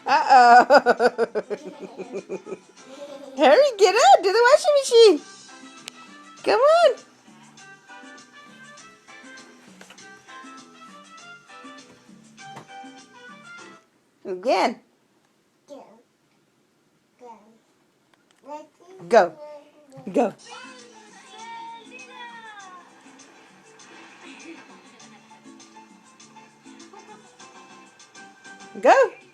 Uh-oh. Hurry, get up. Do the washing machine. Come on. Again. Go. Go. Go.